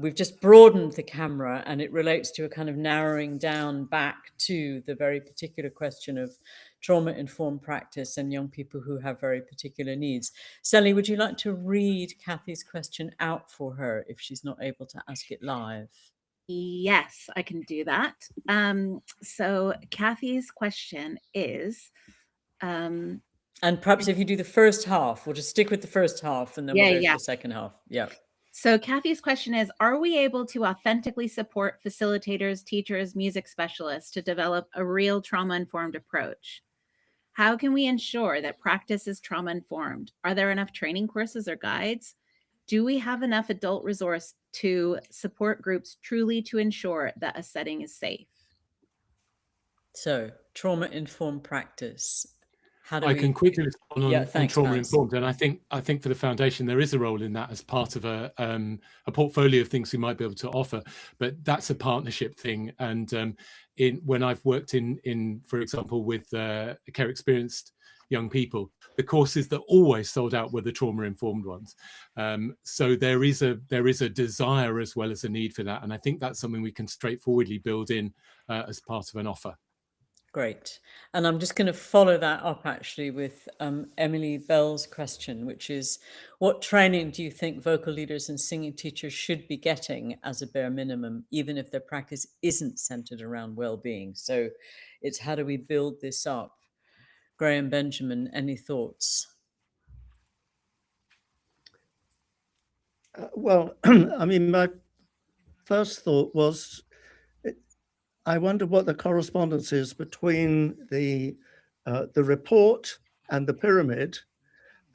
we've just broadened the camera, and it relates to a kind of narrowing down back to the very particular question of trauma-informed practice and young people who have very particular needs. Sally, would you like to read Kathy's question out for her if she's not able to ask it live? Yes, I can do that. So Kathy's question is, and perhaps if you do the first half, we'll just stick with the first half and then we'll go to the second half. Yeah. So Kathy's question is, are we able to authentically support facilitators, teachers, music specialists to develop a real trauma-informed approach? How can we ensure that practice is trauma-informed? Are there enough training courses or guides? Do we have enough adult resource to support groups truly to ensure that a setting is safe? So, trauma-informed practice. How do I can quickly respond on trauma-informed, and I think for the foundation there is a role in that as part of a portfolio of things we might be able to offer. But that's a partnership thing, and when I've worked in for example with care experienced young people, the courses that always sold out were the trauma-informed ones. So there is a desire as well as a need for that, and I think that's something we can straightforwardly build in as part of an offer. Great. And I'm just going to follow that up actually with Emily Bell's question, which is, what training do you think vocal leaders and singing teachers should be getting as a bare minimum, even if their practice isn't centered around well-being? So it's, how do we build this up? Graham Benjamin, any thoughts? Well, I mean, my first thought was, I wonder what the correspondence is between the report and the pyramid,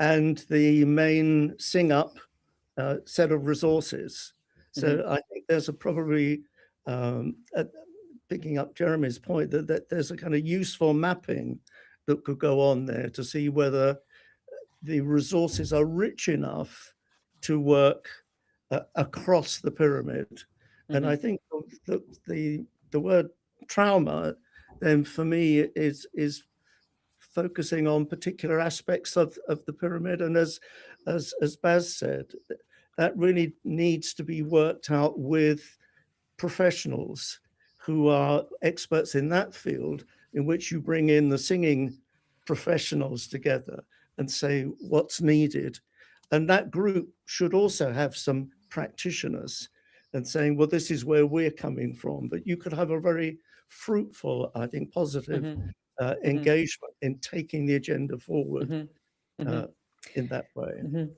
and the main Sing Up set of resources. So I think there's probably, picking up Jeremy's point, that there's a kind of useful mapping that could go on there to see whether the resources are rich enough to work across the pyramid. And I think the word trauma then for me is focusing on particular aspects of the pyramid. And as Baz said, that really needs to be worked out with professionals who are experts in that field, in which you bring in the singing professionals together and say what's needed. And that group should also have some practitioners and saying, well, this is where we're coming from. But you could have a very fruitful, I think, positive engagement in taking the agenda forward in that way.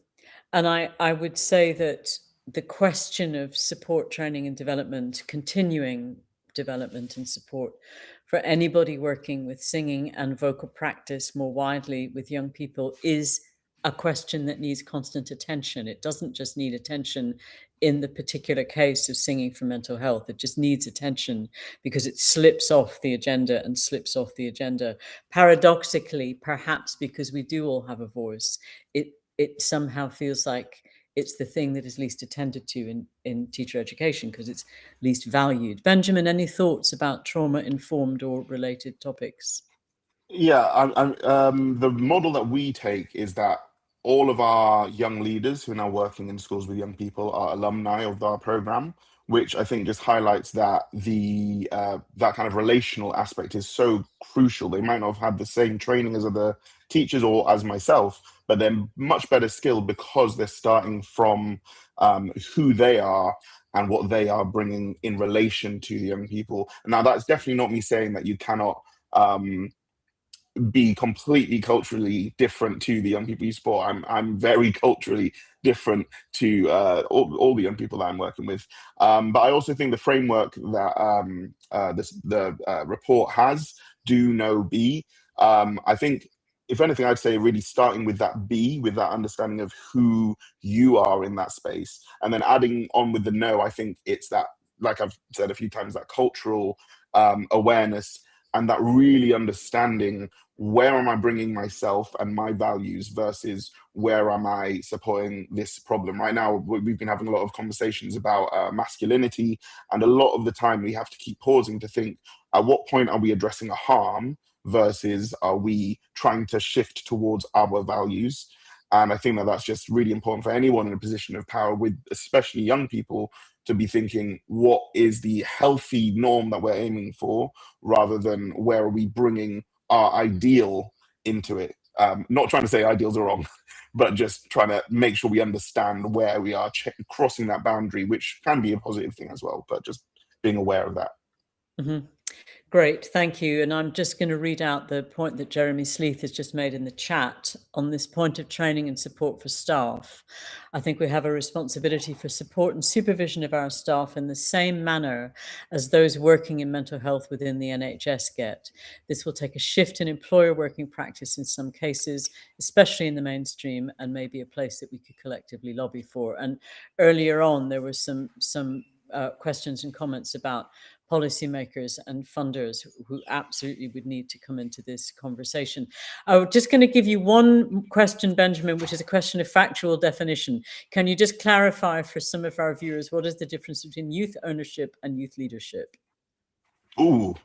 And I would say that the question of support, training and development, continuing development and support for anybody working with singing and vocal practice more widely with young people is a question that needs constant attention. It doesn't just need attention in the particular case of singing for mental health. It just needs attention because it slips off the agenda and slips off the agenda. Paradoxically, perhaps because we do all have a voice, it somehow feels like it's the thing that is least attended to in teacher education because it's least valued. Benjamin, any thoughts about trauma-informed or related topics? Yeah, the model that we take is that all of our young leaders who are now working in schools with young people are alumni of our program, which I think just highlights that that kind of relational aspect is so crucial. They might not have had the same training as other teachers or as myself, but they're much better skilled because they're starting from who they are and what they are bringing in relation to the young people. Now, that's definitely not me saying that you cannot be completely culturally different to the young people you support. I'm very culturally different to all the young people that I'm working with. But I also think the framework that the report has, do, know, be. I think, if anything, I'd say really starting with that be, with that understanding of who you are in that space, and then adding on with the know. I think it's that, like I've said a few times, that cultural awareness and that really understanding where am I bringing myself and my values versus where am I supporting this problem. Right now, we've been having a lot of conversations about masculinity, and a lot of the time we have to keep pausing to think, at what point are we addressing a harm versus are we trying to shift towards our values? And I think that that's just really important for anyone in a position of power, with especially young people, to be thinking, what is the healthy norm that we're aiming for, rather than where are we bringing our ideal into it. Not trying to say ideals are wrong, but just trying to make sure we understand where we are crossing that boundary, which can be a positive thing as well, but just being aware of that. Great, thank you. And I'm just going to read out the point that Jeremy Sleeth has just made in the chat on this point of training and support for staff. I think we have a responsibility for support and supervision of our staff in the same manner as those working in mental health within the NHS get. This will take a shift in employer working practice in some cases, especially in the mainstream, and maybe a place that we could collectively lobby for. And earlier on, there were some questions and comments about policymakers and funders who absolutely would need to come into this conversation. I'm just going to give you one question, Benjamin, which is a question of factual definition. Can you just clarify for some of our viewers, what is the difference between youth ownership and youth leadership? Ooh,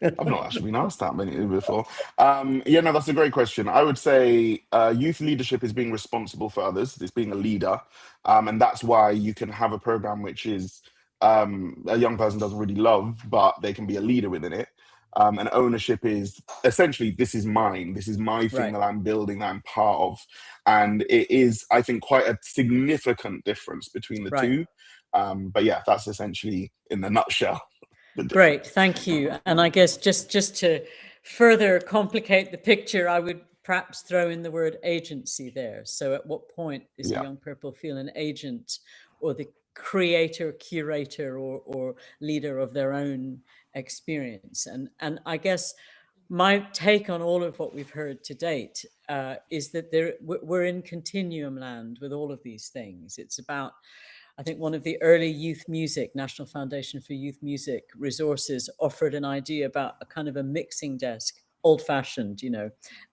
I've not actually been asked that many before. Yeah, no, that's a great question. I would say youth leadership is being responsible for others. It's being a leader. And that's why you can have a program which is a young person doesn't really love, but they can be a leader within it. And ownership is essentially, this is mine. This is my thing that I'm building, that I'm part of. And it is, I think, quite a significant difference between the two. But yeah, that's essentially in the nutshell. Great, thank you. And I guess just to further complicate the picture, I would perhaps throw in the word agency there. So at what point is a young purple feel an agent or the creator, curator, or leader of their own experience? And I guess my take on all of what we've heard to date is that we're in continuum land with all of these things. It's about, I think one of the early youth music, National Foundation for Youth Music resources, offered an idea about a kind of a mixing desk, old-fashioned,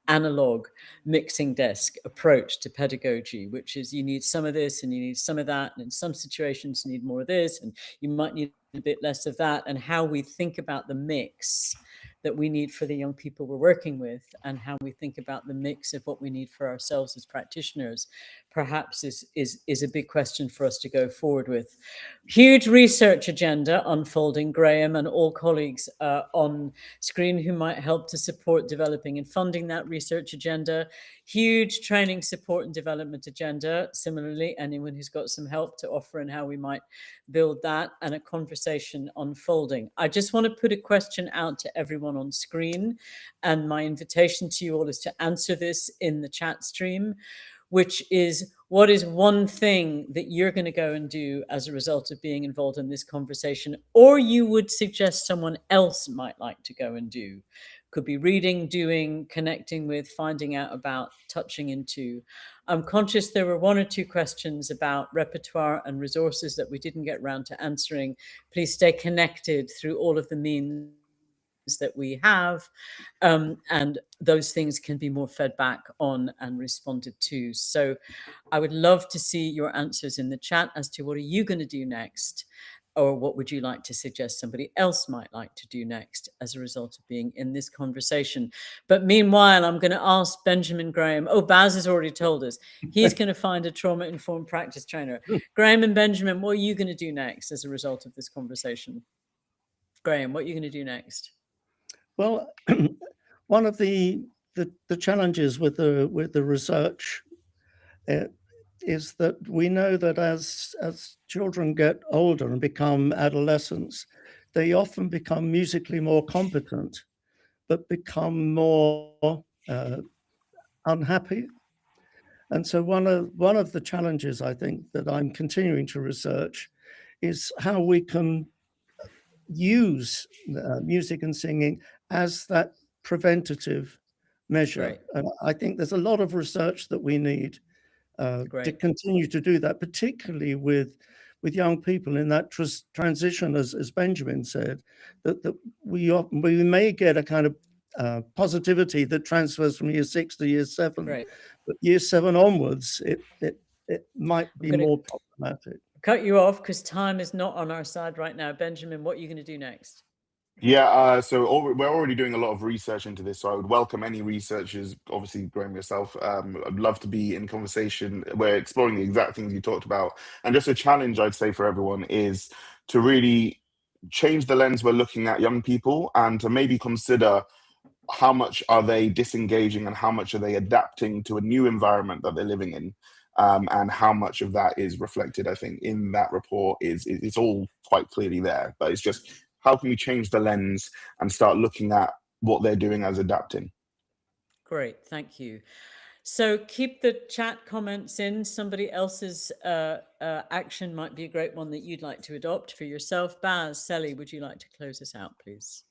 analog mixing desk approach to pedagogy, which is you need some of this and you need some of that, and in some situations you need more of this and you might need a bit less of that, and how we think about the mix that we need for the young people we're working with, and how we think about the mix of what we need for ourselves as practitioners, perhaps is a big question for us to go forward with. Huge research agenda unfolding. Graham and all colleagues on screen who might help to support developing and funding that research agenda. Huge training, support and development agenda. Similarly, anyone who's got some help to offer and how we might build that, and a conversation unfolding. I just want to put a question out to everyone on screen, and my invitation to you all is to answer this in the chat stream, which is, what is one thing that you're going to go and do as a result of being involved in this conversation, or you would suggest someone else might like to go and do? Could be reading, doing, connecting with, finding out about, touching into. I'm conscious there were one or two questions about repertoire and resources that we didn't get around to answering. Please stay connected through all of the means that we have, and those things can be more fed back on and responded to. So I would love to see your answers in the chat as to what are you going to do next, or what would you like to suggest somebody else might like to do next as a result of being in this conversation. But meanwhile, I'm going to ask Benjamin Graham. Oh, Baz has already told us he's going to find a trauma-informed practice trainer. Graham and Benjamin, what are you going to do next as a result of this conversation? Graham, what are you going to do next? Well, one of the challenges with the research is that we know that as children get older and become adolescents, they often become musically more competent, but become more unhappy. And so one of the challenges I think that I'm continuing to research is how we can use music and singing as that preventative measure. Right. And I think there's a lot of research that we need to continue to do that, particularly with young people in that transition, as Benjamin said, that we may get a kind of positivity that transfers from year 6 to year 7. Right. But year 7 onwards, it might be more problematic. Cut you off because time is not on our side right now. Benjamin, what are you going to do next? Yeah, so we're already doing a lot of research into this, so I would welcome any researchers, obviously Graham yourself. I'd love to be in conversation. We're exploring the exact things you talked about. And just a challenge I'd say for everyone is to really change the lens we're looking at young people, and to maybe consider how much are they disengaging and how much are they adapting to a new environment that they're living in. And how much of that is reflected, I think, in that report it's all quite clearly there, but it's just, how can we change the lens and start looking at what they're doing as adapting? Great, thank you. So keep the chat comments in. Somebody else's action might be a great one that you'd like to adopt for yourself. Baz, Sally, would you like to close us out, please?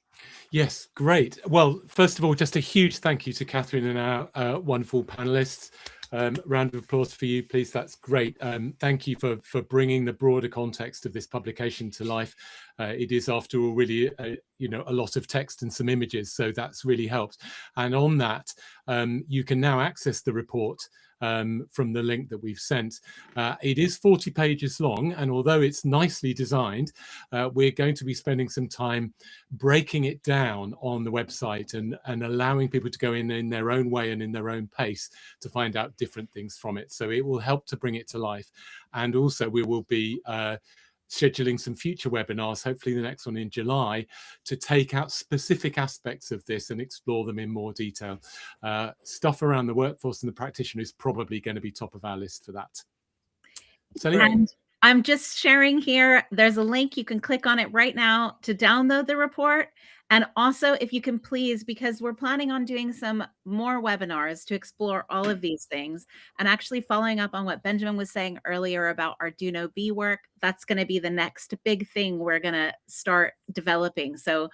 Yes, great. Well, first of all, just a huge thank you to Catherine and our wonderful panelists. Round of applause for you, please. That's great. Thank you for bringing the broader context of this publication to life. It is, after all, really a lot of text and some images, so that's really helped. And on that, you can now access the report from the link that we've sent. It is 40 pages long, and although it's nicely designed, we're going to be spending some time breaking it down on the website and allowing people to go in their own way and in their own pace to find out different things from it. So it will help to bring it to life. And also we will be scheduling some future webinars, hopefully the next one in July, to take out specific aspects of this and explore them in more detail. Stuff around the workforce and the practitioner is probably going to be top of our list for that. Sally? And I'm just sharing here. There's a link. You can click on it right now to download the report. And also, if you can please, because we're planning on doing some more webinars to explore all of these things, and actually following up on what Benjamin was saying earlier about Arduino B work, that's going to be the next big thing we're going to start developing. So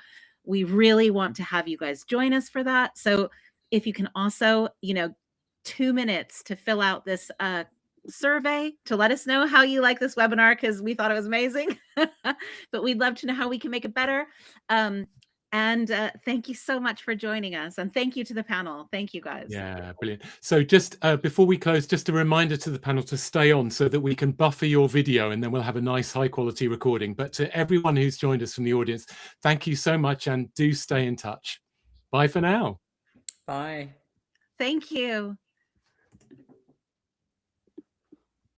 We really want to have you guys join us for that. So if you can also, 2 minutes to fill out this survey to let us know how you like this webinar, because we thought it was amazing. But we'd love to know how we can make it better. And thank you so much for joining us. And thank you to the panel. Thank you, guys. Yeah, brilliant. So just before we close, just a reminder to the panel to stay on so that we can buffer your video, and then we'll have a nice high quality recording. But to everyone who's joined us from the audience, thank you so much, and do stay in touch. Bye for now. Bye. Thank you.